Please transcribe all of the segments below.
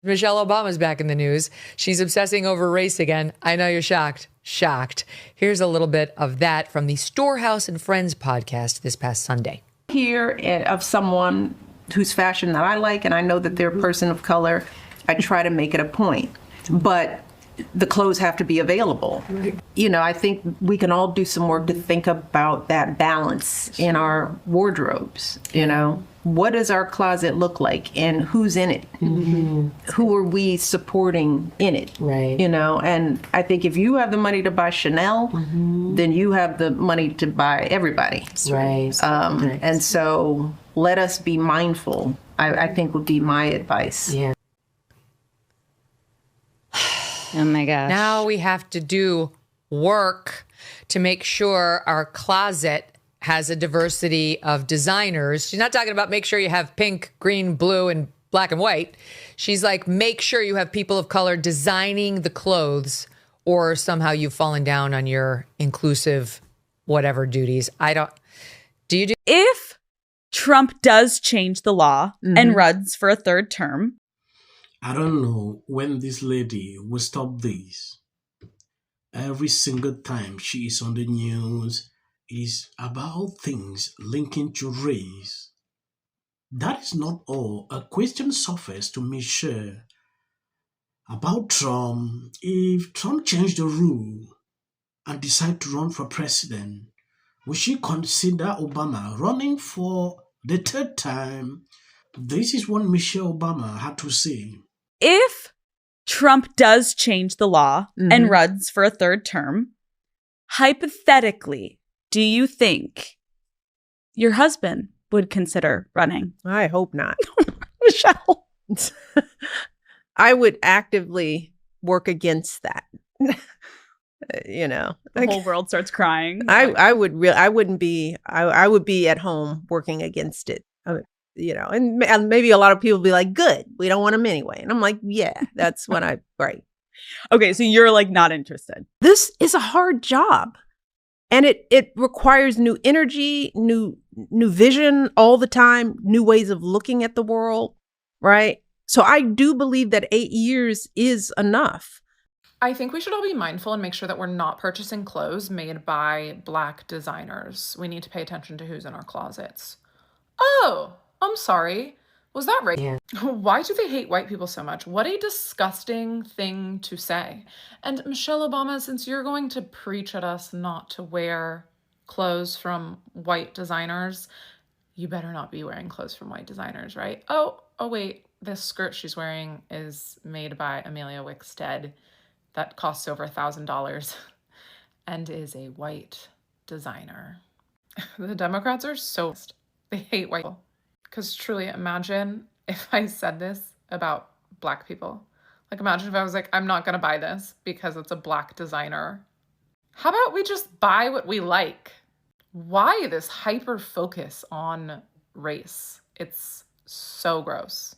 Michelle Obama's back in the news. She's obsessing over race again. I know you're shocked. Shocked. Here's a little bit of that from the Storehouse and Friends podcast this past Sunday. Here of someone whose fashion that I like, and I know that they're a person of color, I try to make it a point. But the clothes have to be available. You know, I think we can all do some work to think about that balance in our wardrobes. You know, what does our closet look like and who's in it? Mm-hmm. Who are we supporting in it? Right. You know, and I think if you have the money to buy Chanel, then you have the money to buy everybody. Right. And so let us be mindful, I think would be my advice. Yeah. Oh my gosh. Now we have to do work to make sure our closet has a diversity of designers. She's not talking about make sure you have pink, green, blue, and black and white. She's like, make sure you have people of color designing the clothes, or somehow you've fallen down on your inclusive whatever duties. If Trump does change the law and runs for a third term, I don't know when this lady will stop this. Every single time she is on the news, it is about things linking to race. That is not all. A question surfaced to Michelle about Trump. If Trump changed the rule and decide to run for president, will she consider Obama running for the third time? This is what Michelle Obama had to say. if Trump does change the law and runs for a third term, hypothetically, do you think your husband would consider running? I hope not. Michelle. I would actively work against that. You know, The whole world starts crying. I would be at home working against it. You know, and maybe a lot of people be like, good, we don't want him anyway. And I'm like, yeah, that's when right. Okay, so you're like not interested. This is a hard job. And it requires new energy, new vision all the time, new ways of looking at the world, right? So I do believe that 8 years is enough. I think we should all be mindful and make sure that we're not purchasing clothes made by Black designers. We need to pay attention to who's in our closets. Oh, I'm sorry. Was that right? Yeah. Why do they hate white people so much? What a disgusting thing to say. And Michelle Obama, since you're going to preach at us not to wear clothes from white designers, you better not be wearing clothes from white designers, right? Oh wait, this skirt she's wearing is made by Amelia Wickstead. That costs over $1,000 and is a white designer. The Democrats are so, they hate white people. Because truly, imagine if I said this about Black people. Like, imagine if I was like, I'm not going to buy this because it's a Black designer. How about we just buy what we like? Why this hyper focus on race? It's so gross.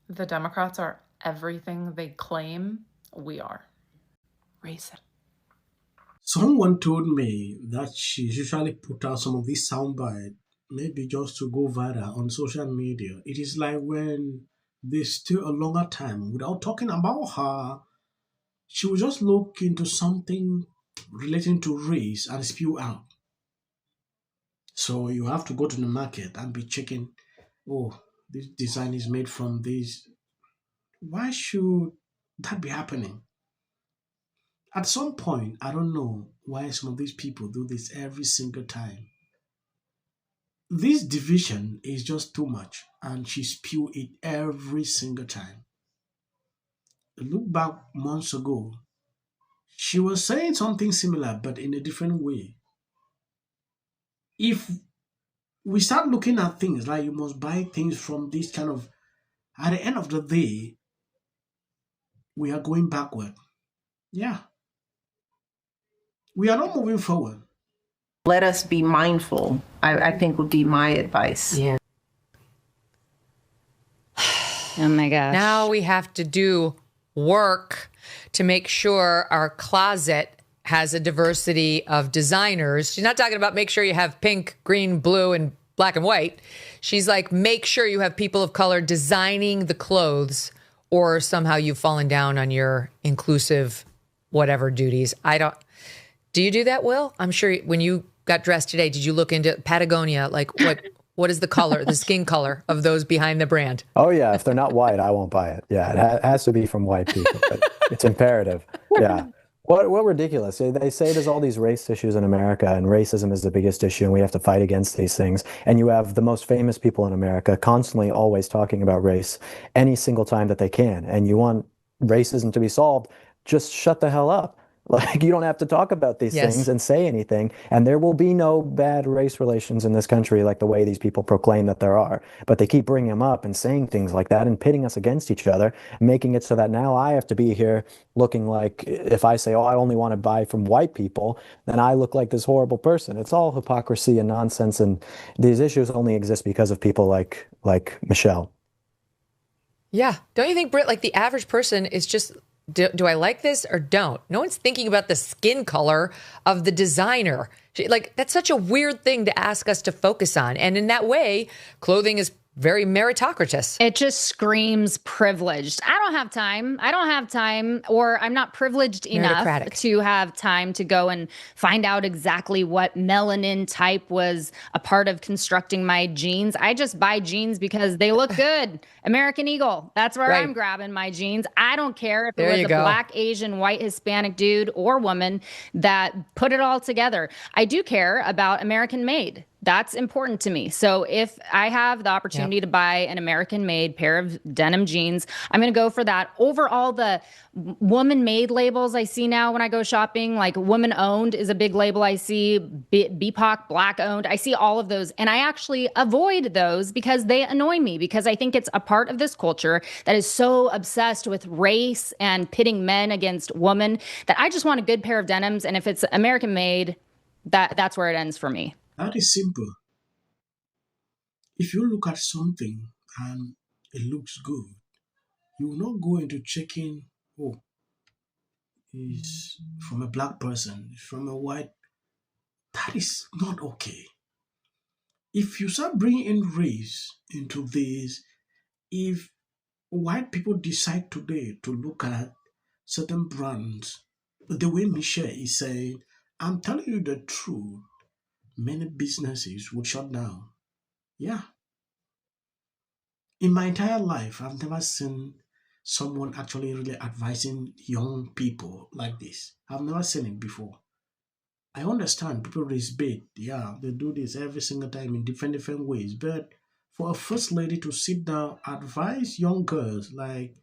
The Democrats are everything they claim we are. Racist. Someone told me that she usually put out some of these soundbites, maybe just to go viral on social media. It is like when there's still a longer time without talking about her, she will just look into something relating to race and spew out. So you have to go to the market and be checking, oh, this design is made from this. Why should that be happening? At some point, I don't know why some of these people do this every single time. This division is just too much, and she spew it every single time. Look back months ago, she was saying something similar, but in a different way. If we start looking at things like you must buy things from this kind of, at the end of the day, we are going backward. Yeah. We are not moving forward. Let us be mindful, I think would be my advice. Yeah. Oh my gosh. Now we have to do work to make sure our closet has a diversity of designers. She's not talking about make sure you have pink, green, blue, and black and white. She's like, make sure you have people of color designing the clothes, or somehow you've fallen down on your inclusive whatever duties. Do you do that, Will? I'm sure when you got dressed today, did you look into Patagonia? Like what is the color, the skin color of those behind the brand? Oh yeah, if they're not white, I won't buy it. Yeah, it has to be from white people. But it's imperative. Yeah. What ridiculous. They say there's all these race issues in America, and racism is the biggest issue, and we have to fight against these things. And you have the most famous people in America constantly always talking about race any single time that they can. And you want racism to be solved, just shut the hell up. Like, you don't have to talk about these things and say anything, and there will be no bad race relations in this country like the way these people proclaim that there are. But they keep bringing them up and saying things like that and pitting us against each other, making it so that now I have to be here looking like, if I say, oh, I only want to buy from white people, then I look like this horrible person. It's all hypocrisy and nonsense, and these issues only exist because of people like Michelle. Yeah. Don't you think, Britt, like the average person is just... Do I like this or don't? No one's thinking about the skin color of the designer. Like, that's such a weird thing to ask us to focus on. And in that way, clothing is very meritocratic. It just screams privileged. I don't have time, or I'm not privileged enough to have time to go and find out exactly what melanin type was a part of constructing my jeans. I just buy jeans because they look good. American Eagle. That's where I'm grabbing my jeans. I don't care if it was a black, Asian, white, Hispanic dude or woman that put it all together. I do care about American made. That's important to me. So if I have the opportunity to buy an American-made pair of denim jeans, I'm going to go for that over all the woman-made labels I see now when I go shopping. Like woman-owned is a big label I see, BIPOC, black-owned. I see all of those, and I actually avoid those because they annoy me, because I think it's a part of this culture that is so obsessed with race and pitting men against women that I just want a good pair of denims, and if it's American-made, that's where it ends for me. That is simple. If you look at something and it looks good, you will not go into checking, oh, it's from a black person, it's from a white. That is not okay. If you start bringing in race into this, if white people decide today to look at certain brands, the way Michelle is saying, I'm telling you the truth, many businesses would shut down. Yeah. In my entire life, I've never seen someone actually really advising young people like this. I've never seen it before. I understand people raise bait. Yeah, they do this every single time in different ways. But for a first lady to sit down, advise young girls, like,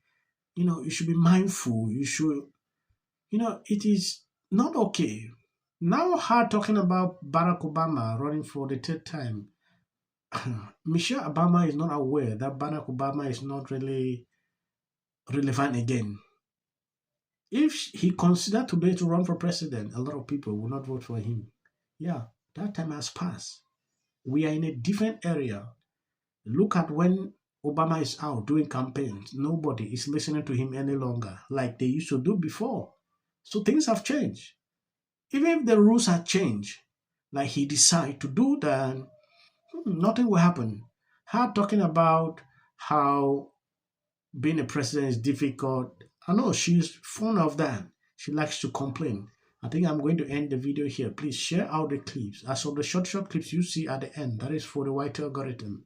you should be mindful. You should, it is not okay. Now her talking about Barack Obama running for the third time. Michelle Obama is not aware that Barack Obama is not really relevant again. If he considered today to run for president, a lot of people will not vote for him. Yeah, that time has passed. We are in a different area. Look at when Obama is out doing campaigns. Nobody is listening to him any longer like they used to do before. So things have changed. Even if the rules have changed, like he decide to do that, nothing will happen. Her talking about how being a president is difficult. I know she's fond of that. She likes to complain. I think I'm going to end the video here. Please share out the clips. As of the short clips you see at the end, that is for the white algorithm.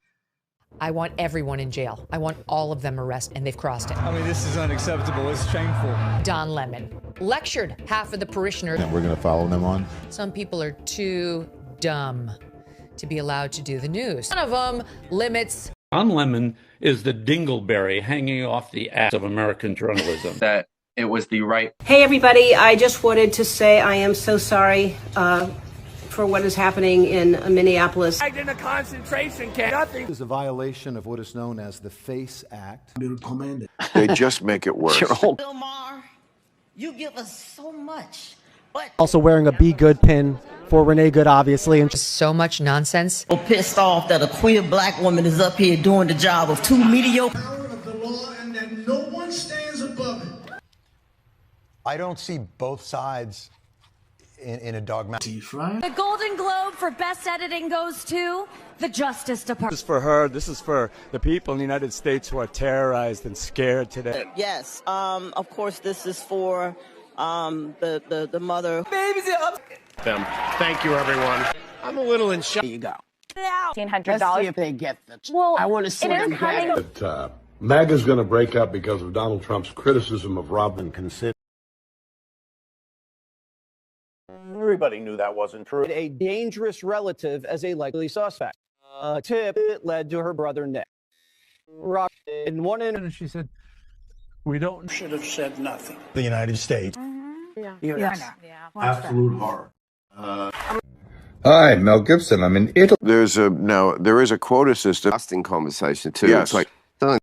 I want everyone in jail. I want all of them arrested, and they've crossed it. I mean, this is unacceptable. It's shameful. Don Lemon lectured half of the parishioners. And we're going to follow them on. Some people are too dumb to be allowed to do the news. One of them limits. Don Lemon is the dingleberry hanging off the ass of American journalism. That it was the right. Hey, everybody. I just wanted to say I am so sorry for what is happening in Minneapolis. In a concentration camp. Nothing. This is a violation of what is known as the FACE Act. They just make it worse. Bill Maher, you give us so much. But also wearing a Be Good pin for Renee Good, obviously. And so much nonsense. I'm pissed off that a queer black woman is up here doing the job of two mediocre. Power of the law, and that no one stands above it. I don't see both sides in a dogmatic. Right? The Golden Globe for Best Editing goes to the Justice Department. This is for her. This is for the people in the United States who are terrorized and scared today. Yes, of course, this is for the mother. Babies up. Them. Thank you, everyone. I'm a little in shock. There you go. $1,500. Let's see if they get the. Well, I want to see them get it. But, MAGA's going to break up because of Donald Trump's criticism of Robin Consent. Everybody knew that wasn't true. A dangerous relative as a likely suspect. A tip that led to her brother Nick. In one incident, she said, We don't should have said nothing. The United States. Yeah. Yes. Absolute horror. Hi, Mel Gibson. I'm in Italy. There is a quota system. Lasting conversation too. Yes. It's like